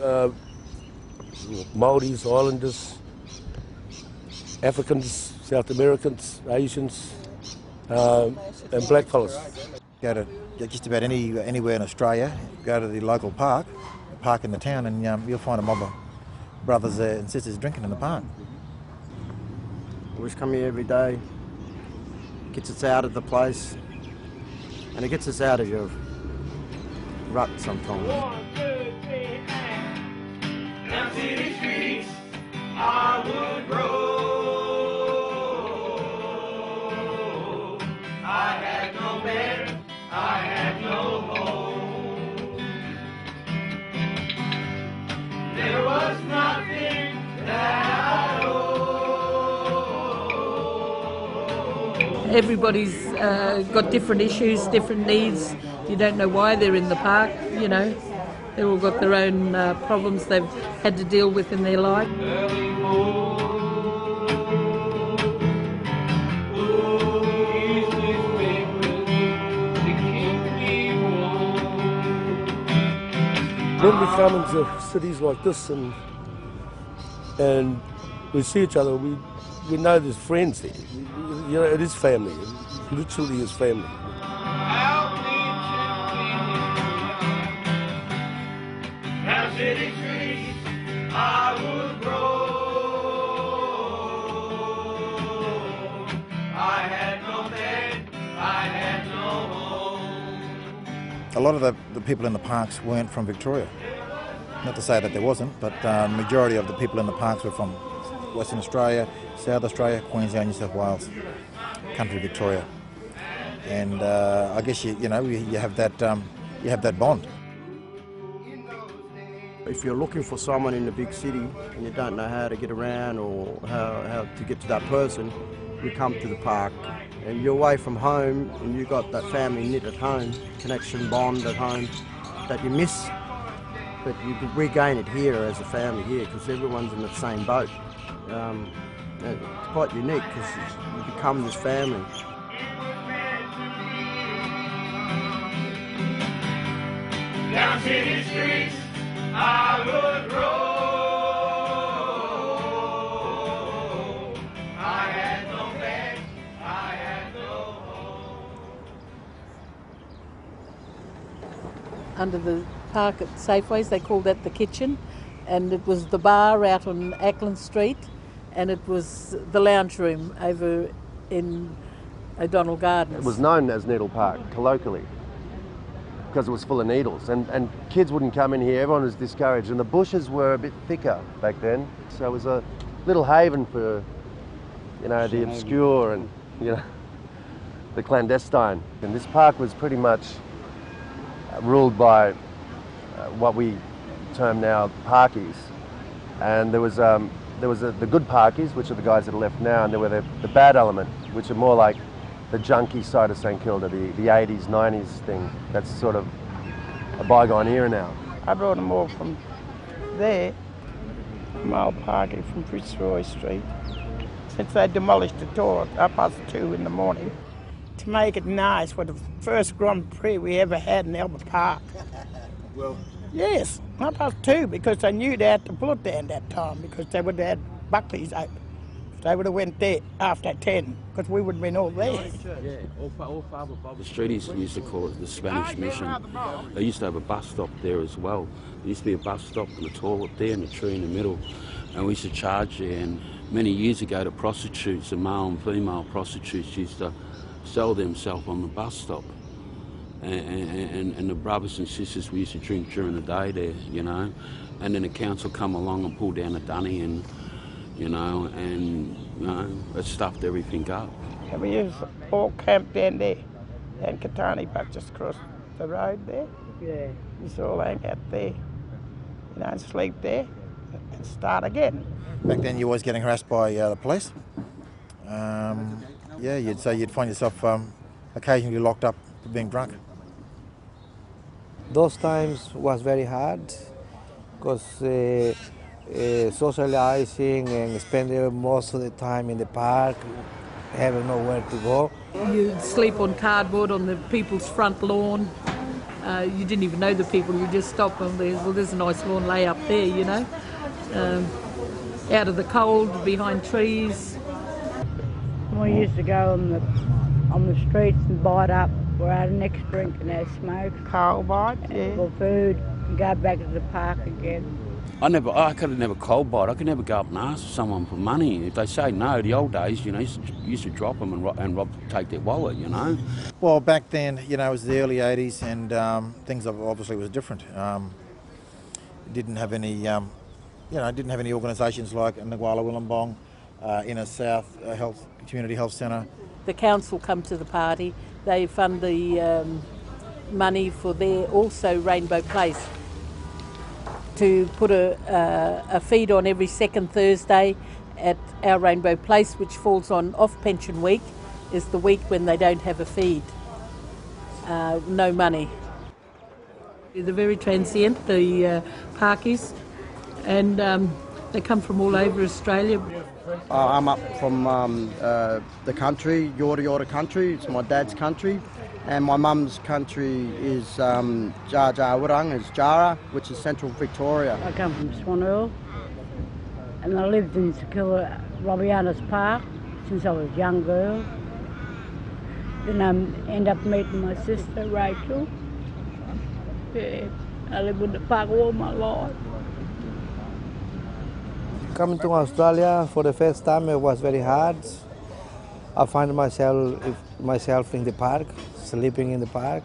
uh, Maoris, Islanders, Africans, South Americans, Asians, and blackfellas. Go to just about anywhere in Australia, go to the local park in the town, and you'll find a mob of brothers and sisters drinking in the park. We just come here every day, gets us out of the place, and it gets us out of your rut sometimes. 1, 2, 3, and down city streets, I would roll. I had no bed, I had no home. There was nothing that I owed. Everybody's got different issues, different needs. You don't know why they're in the park, you know. They've all got their own problems they've had to deal with in their life. When we come into cities like this and we see each other, we know there's friends there. You know, it is family. It literally is family. City streets, I would roll. I had no bed, I had no home. A lot of the people in the parks weren't from Victoria. Not to say that there wasn't, but the majority of the people in the parks were from Western Australia, South Australia, Queensland, New South Wales, country Victoria. And I guess you have that bond. If you're looking for someone in the big city and you don't know how to get around or how to get to that person, you come to the park. And you're away from home and you've got that family knit at home, connection, bond at home that you miss. But you can regain it here as a family here because everyone's in the same boat. It's quite unique because you become this family. Down city streets, I would roll. I had no bed, I had no home. Under the park at Safeways, they called that the kitchen, and it was the bar out on Ackland Street, and it was the lounge room over in O'Donnell Gardens. It was known as Needle Park colloquially because it was full of needles, and kids wouldn't come in here. Everyone was discouraged, and the bushes were a bit thicker back then, so it was a little haven for, you know, the obscure and, you know, the clandestine. And this park was pretty much ruled by what we term now parkies, and there was the good parkies, which are the guys that are left now, and there were the bad element, which are more like the junkie side of St Kilda, the 80s, 90s thing. That's sort of a bygone era now. I brought them all from there, from old parky from Fitzroy Street, since they demolished the tour at 2:30 in the morning. To make it nice, for the first Grand Prix we ever had in Albert Park. Well, yes, 2:30, because they knew they had to pull it down that time, because they would have had Buckley's open. They would have went there after 10, because we would have been all there. Yeah, the streeties used to call it the Spanish Mission. They used to have a bus stop there as well. There used to be a bus stop and a toilet there and a tree in the middle, and we used to charge there. And many years ago, the prostitutes, the male and female prostitutes, used to sell themselves on the bus stop. And the brothers and sisters, we used to drink during the day there, you know. And then the council come along and pull down the dunny and, you know, it stuffed everything up. And we used to all camp down there, and Katani Park just across the road there. Yeah. We used to all hang out there, you know, and sleep there and start again. Back then you were always getting harassed by the police. Yeah, you'd find yourself occasionally locked up for being drunk. Those times was very hard because socializing and spending most of the time in the park, having nowhere to go. You'd sleep on cardboard on the people's front lawn. You didn't even know the people. You just stop and there's a nice lawn lay up there, you know, out of the cold, behind trees. We used to go on the streets and bite up. We're out next drink and have smoke. Coal bite, yeah. For food and go back to the park again. I could never cold bite. I could never go up and ask someone for money. If they say no, the old days, you know, you used to drop them and take their wallet, you know. Well, back then, you know, it was the early 80s and things obviously was different. Didn't have any, didn't have any organisations like Nguala Wollongong, Inner South Community Health Centre. The council come to the party. They fund the money for their also Rainbow Place to put a feed on every second Thursday at our Rainbow Place, which falls on off pension week, is the week when they don't have a feed. No money. They're very transient, the parkies, and they come from all over Australia. I'm up from the country, Yorta country. It's my dad's country. And my mum's country is Wurrung, is Jara, which is central Victoria. I come from Swanhill and I lived in Kilda, Robiana's Park since I was a young girl. Then I ended up meeting my sister Rachel. Yeah, I lived in the park all my life. Coming to Australia for the first time, it was very hard. I find myself in the park, sleeping in the park,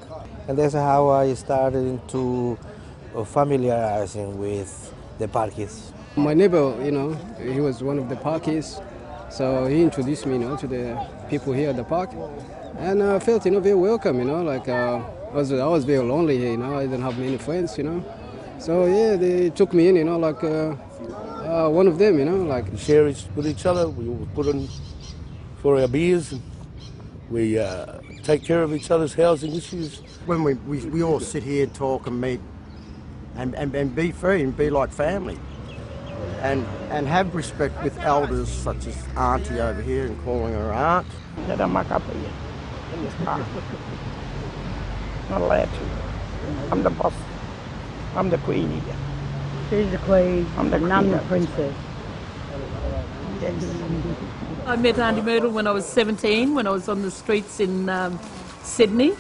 and that's how I started to familiarizing with the parkies. My neighbor, you know, he was one of the parkies, so he introduced me, you know, to the people here at the park, and I felt, you know, very welcome, you know, like I was very lonely here, you know, I didn't have many friends, you know, so yeah, they took me in, you know, like one of them, you know, like share with each other. We all put in for our beers. We take care of each other's housing issues. When we all sit here, talk and meet and be free and be like family. And have respect with elders such as Auntie over here and calling her aunt. That I'm up here in this park. Not allowed to. I'm the boss. I'm the queen here. She's the queen I'm the princess. I met Auntie Myrtle when I was 17, when I was on the streets in Sydney.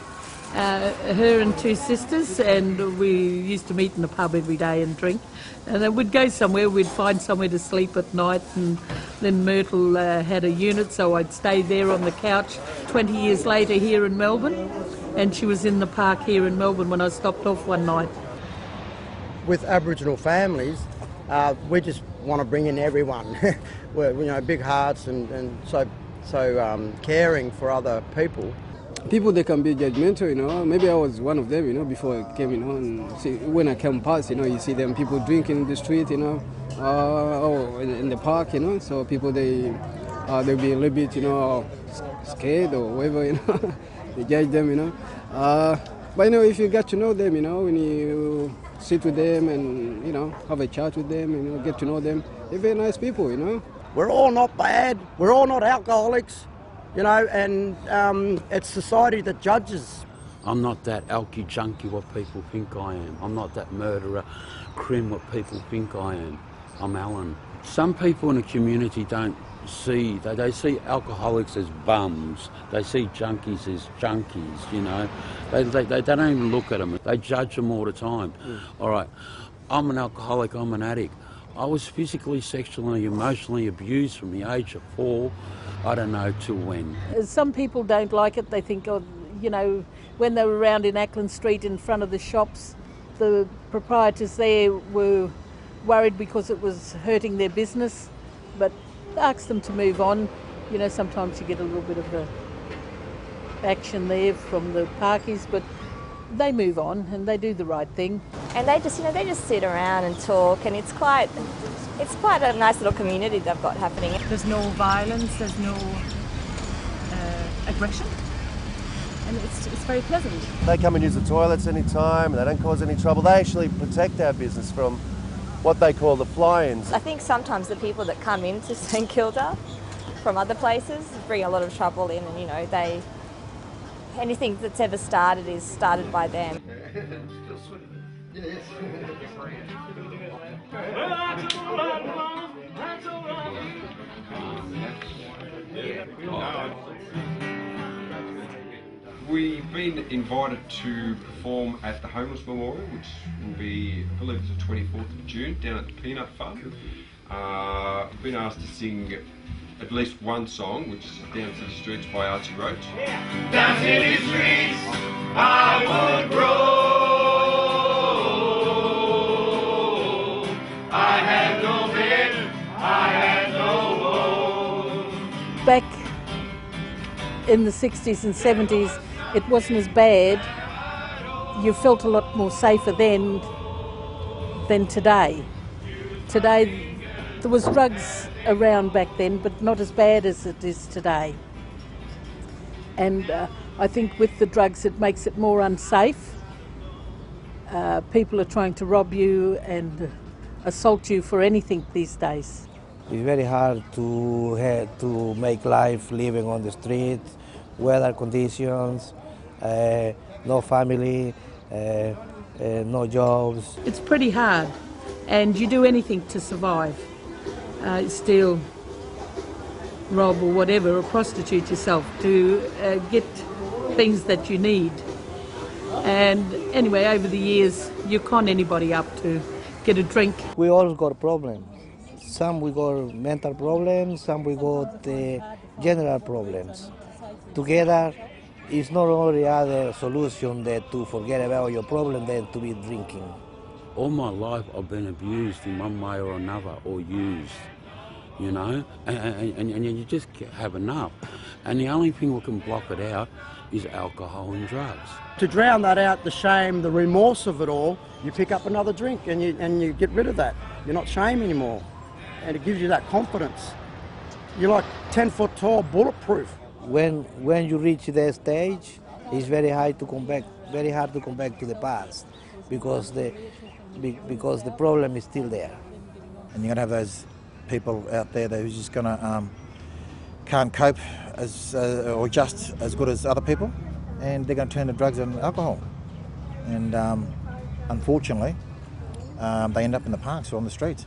Her and two sisters, and we used to meet in a pub every day and drink. And then we'd go somewhere, we'd find somewhere to sleep at night, and then Myrtle had a unit, so I'd stay there on the couch. 20 years later here in Melbourne, and she was in the park here in Melbourne when I stopped off one night. With Aboriginal families, we just want to bring in everyone. We're, you know, big hearts and so caring for other people. People, they can be judgmental, you know. Maybe I was one of them, you know, before I came, you know. And see, when I came past, you know, you see them people drinking in the street, you know, or in the park, you know. So people, they'll be a little bit, you know, scared or whatever, you know. They judge them, you know. But you know, if you get to know them, you know, when you sit with them and, you know, have a chat with them, you know, get to know them, they're very nice people, you know. We're all not bad. We're all not alcoholics. You know, and it's society that judges. I'm not that alky junkie what people think I am. I'm not that murderer, crim what people think I am. I'm Alan. Some people in the community don't see, they see alcoholics as bums. They see junkies as junkies, you know. They don't even look at them. They judge them all the time. All right, I'm an alcoholic, I'm an addict. I was physically, sexually, emotionally abused from the age of 4. I don't know till when. Some people don't like it. They think, oh, you know, when they were around in Ackland Street in front of the shops, the proprietors there were worried because it was hurting their business, but ask them to move on. You know, sometimes you get a little bit of action there from the parkies, but they move on and they do the right thing. And they just sit around and talk, and it's quite a nice little community they've got happening. There's no violence, there's no aggression, and it's very pleasant. They come and use the toilets anytime, they don't cause any trouble. They actually protect our business from what they call the fly-ins. I think sometimes the people that come into St Kilda from other places bring a lot of trouble in, and you know, anything that's ever started is started by them. Still sweet. Yes. Well, that's all right, Mom. That's all right. We've been invited to perform at the Homeless Memorial, which will be, I believe it's the 24th of June, down at the Peanut Farm. I've been asked to sing at least one song, which is Down City Streets by Archie Roach. Down city streets, I would roam. I had no bed, I had no home. Back in the 60s and 70s, it wasn't as bad. You felt a lot more safer then than today. Today, there was drugs around back then, but not as bad as it is today. And I think with the drugs, it makes it more unsafe. People are trying to rob you and assault you for anything these days. It's very hard to make life living on the street, weather conditions, no family, no jobs. It's pretty hard, and you do anything to survive. Steal, rob or whatever, or prostitute yourself to get things that you need. And anyway, over the years, you con anybody up to get a drink. We all got problems. Some we got mental problems, some we got general problems. Together, it's not only other solution than to forget about your problem than to be drinking. All my life I've been abused in one way or another, or used, you know, and you just have enough. And the only thing that can block it out is alcohol and drugs. To drown that out, the shame, the remorse of it all, you pick up another drink and you get rid of that. You're not shame anymore. And it gives you that confidence. You're like 10 foot tall, bulletproof. When you reach that stage, it's very hard to come back to the past, because the problem is still there. And you're going to have those people out there that are just going to can't cope or just as good as other people, and they're going to turn to drugs and alcohol. And unfortunately, they end up in the parks or on the streets,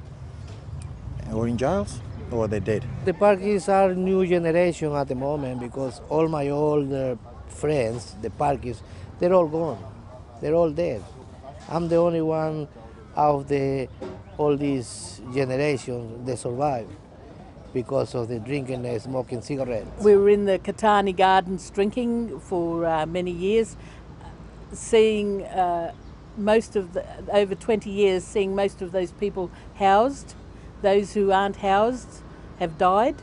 or in jails, or they're dead. The Parkies are new generation at the moment, because all my old friends, the Parkies, they're all gone. They're all dead. I'm the only one out of all these generations that survived because of the drinking and smoking cigarettes. We were in the Katani Gardens drinking for many years, seeing over 20 years, seeing most of those people housed. Those who aren't housed have died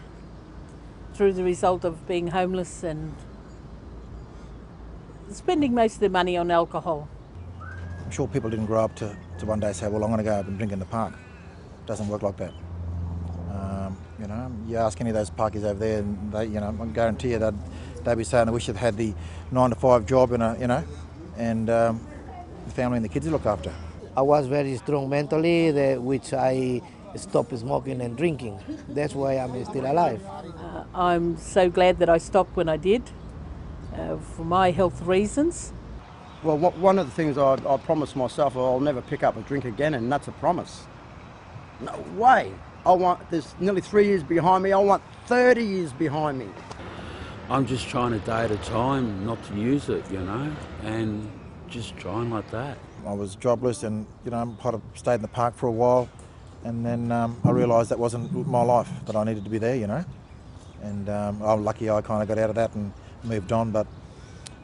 through the result of being homeless and spending most of their money on alcohol. I'm sure people didn't grow up to one day say, well, I'm going to go up and drink in the park. It doesn't work like that. You know, you ask any of those parkies over there, and they, you know, I guarantee you they'd be saying, I wish they'd had the 9-to-5 job and the family and the kids to look after. I was very strong mentally, which I stopped smoking and drinking. That's why I'm still alive. I'm so glad that I stopped when I did, for my health reasons. Well, one of the things I promised myself, I'll never pick up a drink again, and that's a promise. No way. There's nearly 3 years behind me, I want 30 years behind me. I'm just trying a day at a time not to use it, you know, and just trying like that. I was jobless, and I stayed in the park for a while, and then I realised that wasn't my life, that I needed to be there, you know. And I'm lucky I kind of got out of that and moved on, but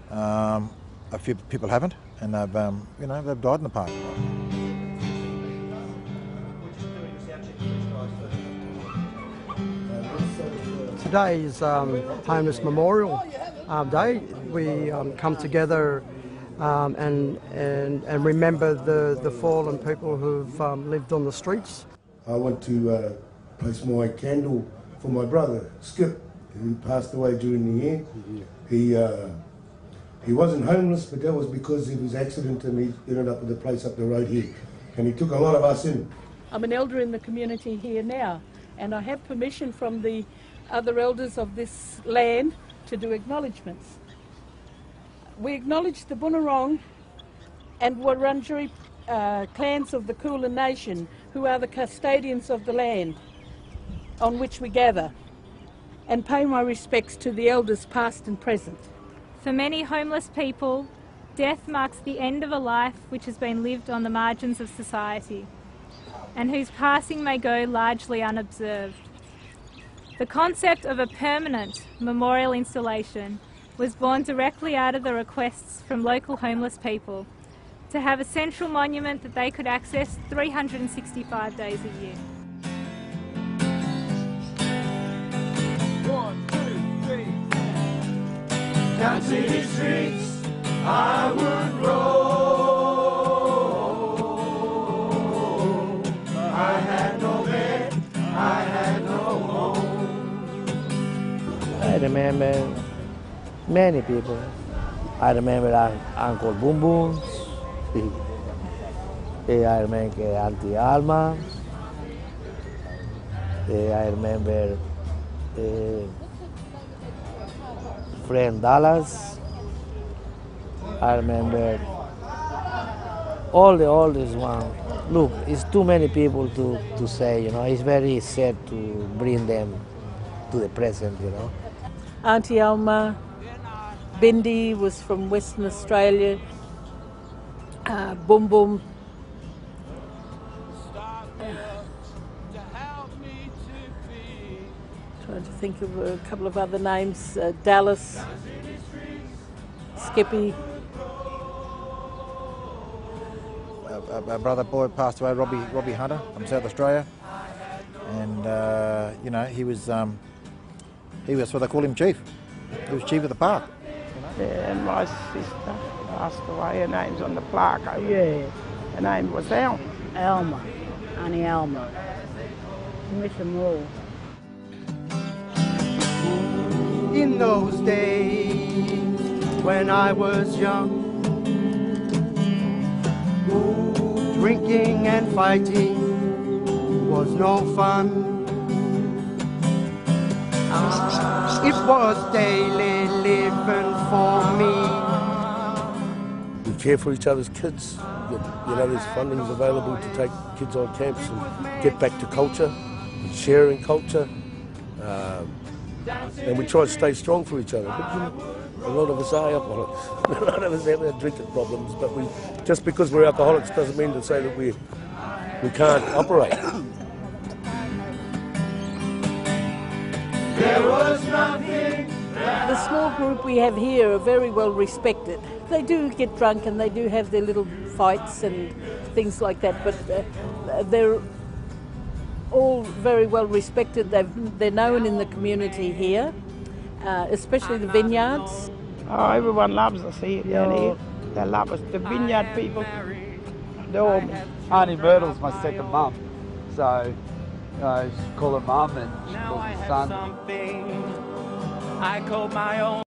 a few people haven't, and they've died in the park. Today is Homeless Memorial Day. We come together and remember the fallen people who've lived on the streets. I want to place my candle for my brother, Skip, who passed away during the year. He wasn't homeless, but that was because of his accident, and he ended up with a place up the road here. And he took a lot of us in. I'm an elder in the community here now, and I have permission from the other elders of this land to do acknowledgements. We acknowledge the Bunurong and Wurundjeri clans of the Kulin Nation, who are the custodians of the land on which we gather, and pay my respects to the elders past and present. For many homeless people, death marks the end of a life which has been lived on the margins of society, and whose passing may go largely unobserved. The concept of a permanent memorial installation was born directly out of the requests from local homeless people to have a central monument that they could access 365 days a year. 1, 2, 3, down city streets I would roll. I had no bed, I had no home. I remember many people. I remember Uncle Boom Boom. I remember Auntie Alma. I remember friend Dallas. I remember all this one. Look, it's too many people to say, you know. It's very sad to bring them to the present, you know. Auntie Alma, Bindi was from Western Australia, Boom Boom. Trying to think of a couple of other names, Dallas, Skippy. Our brother boy passed away, Robbie Hunter from South Australia, and you know, he was what they call him, chief. He was chief of the park. Yeah, and my sister passed away. Her name's on the plaque over there. Her name was Alma. Alma, Auntie Alma. I miss them all. In those days when I was young, drinking and fighting was no fun. It was daily living for me. We care for each other's kids. You know, there's fundings available to take kids on camps and get back to culture and sharing culture. And we try to stay strong for each other. But, you know, a lot of us are alcoholics. A lot of us have our drinking problems, but just because we're alcoholics doesn't mean to say that we can't operate. There was nothing. The small group we have here are very well respected. They do get drunk and they do have their little fights and things like that, but they're all very well respected. They're known in the community here, especially the vineyards. Oh, everyone loves us here, down here. They love us. The vineyard people adore me. Auntie Myrtle's my second mum, so she call her mum and she calls her son. I called my own.